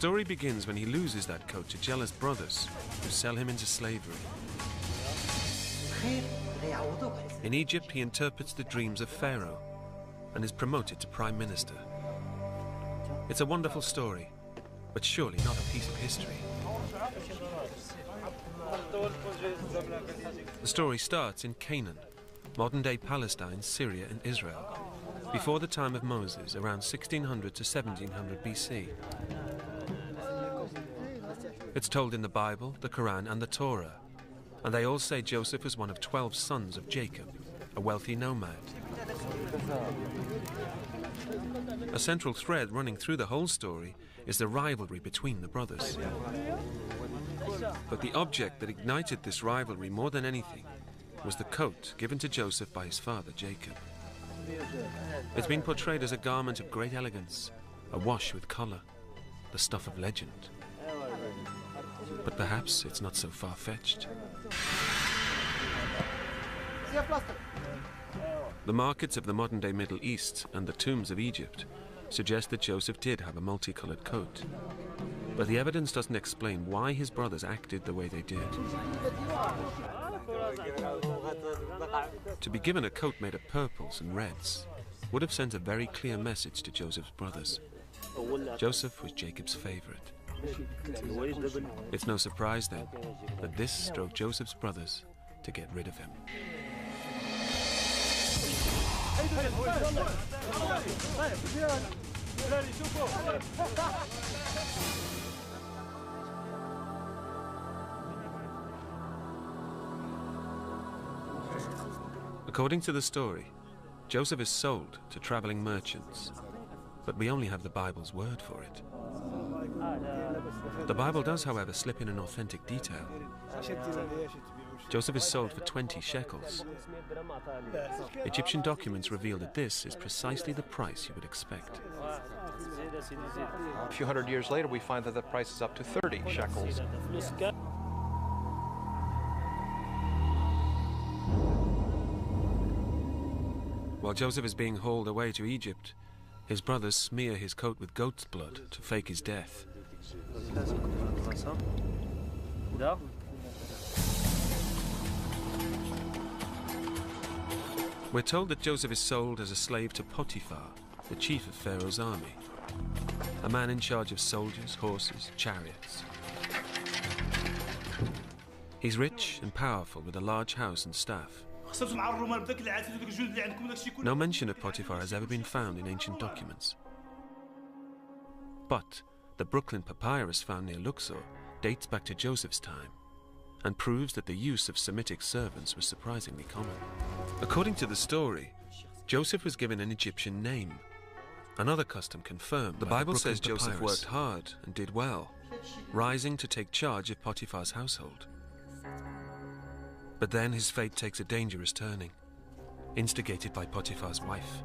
story begins when he loses that coat to jealous brothers who sell him into slavery. In Egypt, he interprets the dreams of Pharaoh and is promoted to prime minister. It's a wonderful story, but surely not a piece of history. The story starts in Canaan, modern-day Palestine, Syria and Israel, before the time of Moses, around 1600 to 1700 BC. It's told in the Bible, the Quran and the Torah, and they all say Joseph was one of 12 sons of Jacob, a wealthy nomad. A central thread running through the whole story is the rivalry between the brothers. But the object that ignited this rivalry more than anything was the coat given to Joseph by his father Jacob. It's been portrayed as a garment of great elegance, awash with colour, the stuff of legend. But perhaps it's not so far-fetched. The markets of the modern-day Middle East and the tombs of Egypt suggest that Joseph did have a multicoloured coat. But the evidence doesn't explain why his brothers acted the way they did. To be given a coat made of purples and reds would have sent a very clear message to Joseph's brothers. Joseph was Jacob's favourite. It's no surprise then that this drove Joseph's brothers to get rid of him. According to the story, Joseph is sold to traveling merchants, but we only have the Bible's word for it. The Bible does, however, slip in an authentic detail. Joseph is sold for 20 shekels. Egyptian documents reveal that this is precisely the price you would expect. A few hundred years later, we find that the price is up to 30 shekels. While Joseph is being hauled away to Egypt, his brothers smear his coat with goat's blood to fake his death. We're told that Joseph is sold as a slave to Potiphar, the chief of Pharaoh's army, a man in charge of soldiers, horses, chariots. He's rich and powerful with a large house and staff. No mention of Potiphar has ever been found in ancient documents. But the Brooklyn papyrus found near Luxor dates back to Joseph's time and proves that the use of Semitic servants was surprisingly common. According to the story, Joseph was given an Egyptian name, another custom confirmed. The Bible says Joseph worked hard and did well, rising to take charge of Potiphar's household. But then his fate takes a dangerous turning, instigated by Potiphar's wife.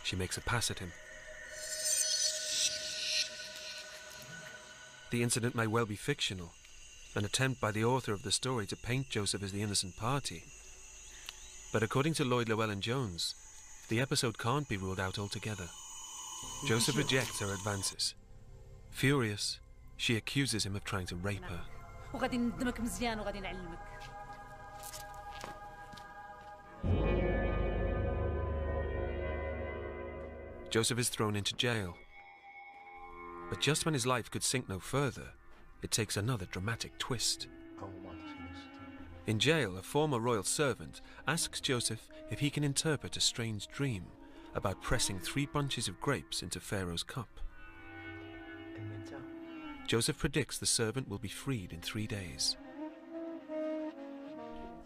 She makes a pass at him. The incident may well be fictional, an attempt by the author of the story to paint Joseph as the innocent party. But according to Lloyd Llewellyn-Jones, the episode can't be ruled out altogether. Joseph rejects her advances. Furious, she accuses him of trying to rape her. Joseph is thrown into jail. But just when his life could sink no further, it takes another dramatic twist. In jail, a former royal servant asks Joseph if he can interpret a strange dream about pressing 3 bunches of grapes into Pharaoh's cup. Joseph predicts the servant will be freed in 3 days.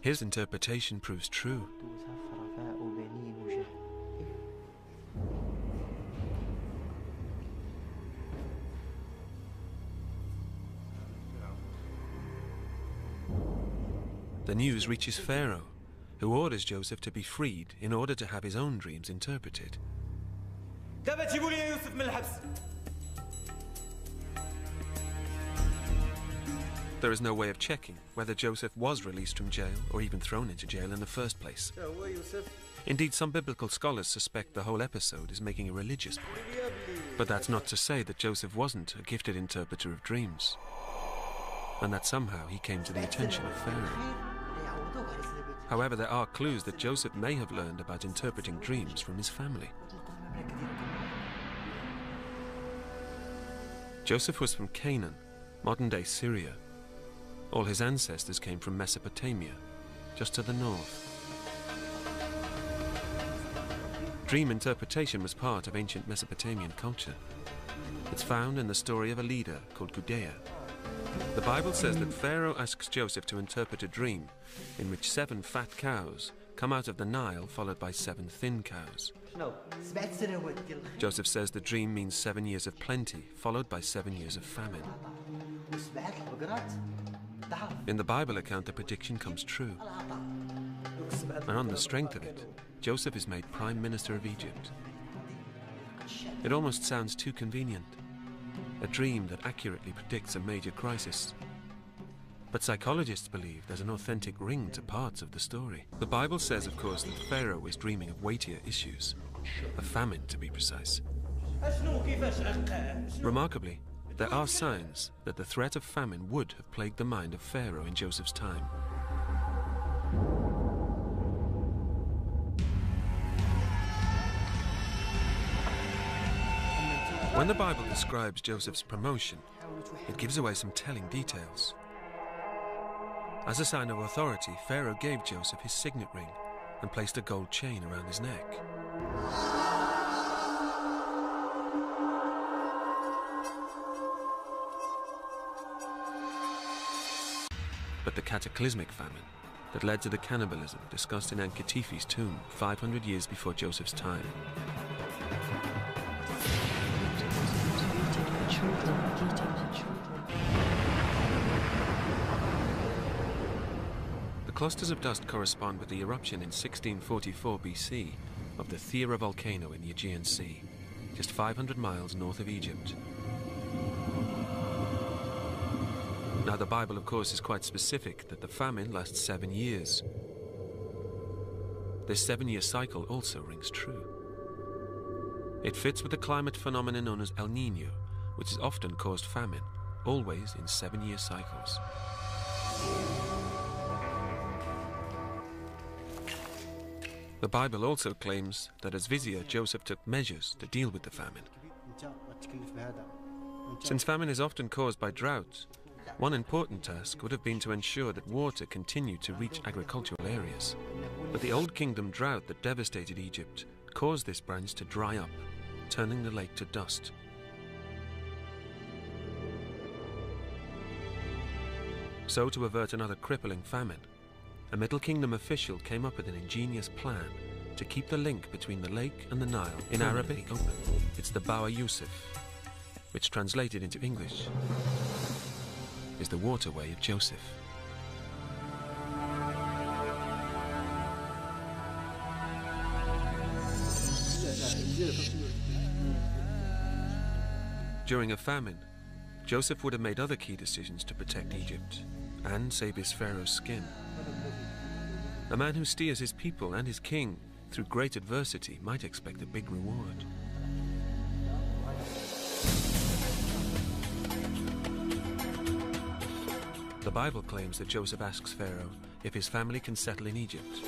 His interpretation proves true. The news reaches Pharaoh, who orders Joseph to be freed in order to have his own dreams interpreted. There is no way of checking whether Joseph was released from jail or even thrown into jail in the first place. Indeed, some biblical scholars suspect the whole episode is making a religious point. But that's not to say that Joseph wasn't a gifted interpreter of dreams, and that somehow he came to the attention of Pharaoh. However, there are clues that Joseph may have learned about interpreting dreams from his family. Joseph was from Canaan, modern-day Syria. All his ancestors came from Mesopotamia, just to the north. Dream interpretation was part of ancient Mesopotamian culture. It's found in the story of a leader called Gudea. The Bible says that Pharaoh asks Joseph to interpret a dream in which 7 fat cows come out of the Nile, followed by 7 thin cows. Joseph says the dream means 7 years of plenty, followed by 7 years of famine. In the Bible account, the prediction comes true. And on the strength of it, Joseph is made Prime Minister of Egypt. It almost sounds too convenient. A dream that accurately predicts a major crisis. But psychologists believe there's an authentic ring to parts of the story. The Bible says, of course, that Pharaoh is dreaming of weightier issues. A famine, to be precise. Remarkably, there are signs that the threat of famine would have plagued the mind of Pharaoh in Joseph's time. When the Bible describes Joseph's promotion, it gives away some telling details. As a sign of authority, Pharaoh gave Joseph his signet ring and placed a gold chain around his neck. But the cataclysmic famine that led to the cannibalism discussed in Ankh-Tephi's tomb 500 years before Joseph's time. The clusters of dust correspond with the eruption in 1644 BC of the Thera volcano in the Aegean Sea, just 500 miles north of Egypt. Now, the Bible, of course, is quite specific that the famine lasts 7 years. This 7-year cycle also rings true. It fits with the climate phenomenon known as El Niño, which has often caused famine, always in 7-year cycles. The Bible also claims that as vizier, Joseph took measures to deal with the famine. Since famine is often caused by drought, one important task would have been to ensure that water continued to reach agricultural areas. But the Old Kingdom drought that devastated Egypt caused this branch to dry up, turning the lake to dust. So, to avert another crippling famine, a Middle Kingdom official came up with an ingenious plan to keep the link between the lake and the Nile in Arabic open. It's the Bawa Yusuf, which translated into English is the waterway of Joseph. During a famine, Joseph would have made other key decisions to protect Egypt and save his pharaoh's skin. A man who steers his people and his king through great adversity might expect a big reward. The Bible claims that Joseph asks Pharaoh if his family can settle in Egypt.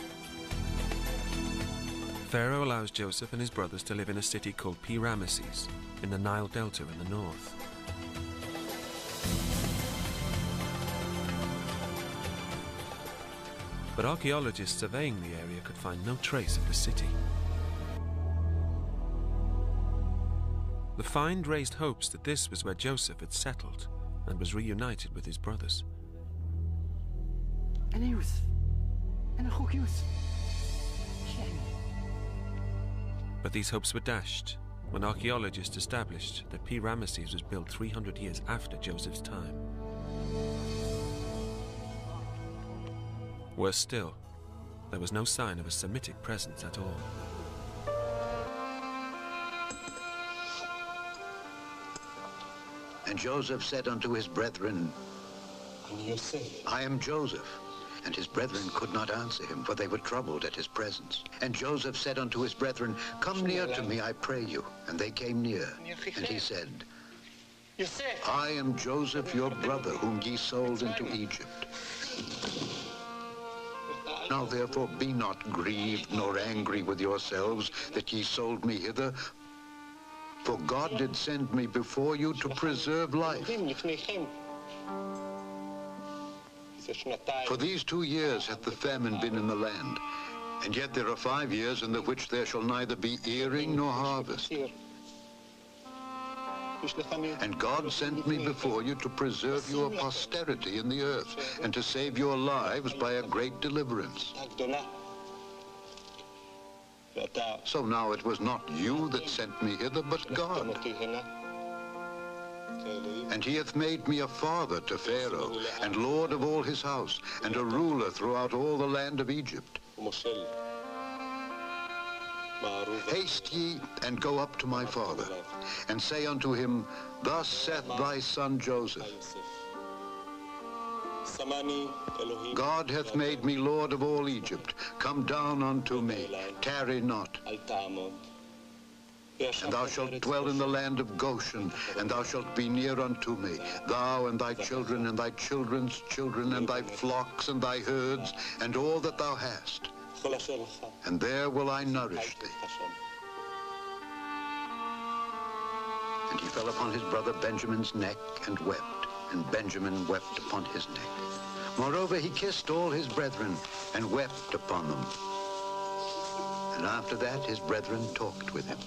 Pharaoh allows Joseph and his brothers to live in a city called Pi-Ramesses in the Nile Delta in the north. But archaeologists surveying the area could find no trace of the city. The find raised hopes that this was where Joseph had settled and was reunited with his brothers. But these hopes were dashed when archaeologists established that Pi-Ramesses was built 300 years after Joseph's time. Worse still, there was no sign of a Semitic presence at all. And Joseph said unto his brethren, I am Joseph. And his brethren could not answer him, for they were troubled at his presence. And Joseph said unto his brethren, Come near to me, I pray you. And they came near. And he said, I am Joseph, your brother, whom ye sold into Egypt. Now therefore be not grieved nor angry with yourselves that ye sold me hither, for God did send me before you to preserve life. For these 2 years hath the famine been in the land, and yet there are 5 years in the which there shall neither be earing nor harvest. And God sent me before you to preserve your posterity in the earth, and to save your lives by a great deliverance. So now it was not you that sent me hither, but God. And he hath made me a father to Pharaoh, and lord of all his house, and a ruler throughout all the land of Egypt. Haste ye, and go up to my father, and say unto him, Thus saith thy son Joseph, God hath made me lord of all Egypt. Come down unto me, tarry not. And thou shalt dwell in the land of Goshen, and thou shalt be near unto me, thou and thy children, and thy children's children, and thy flocks, and thy herds, and all that thou hast. And there will I nourish thee. And he fell upon his brother Benjamin's neck, and wept, and Benjamin wept upon his neck. Moreover, he kissed all his brethren, and wept upon them. And after that his brethren talked with him.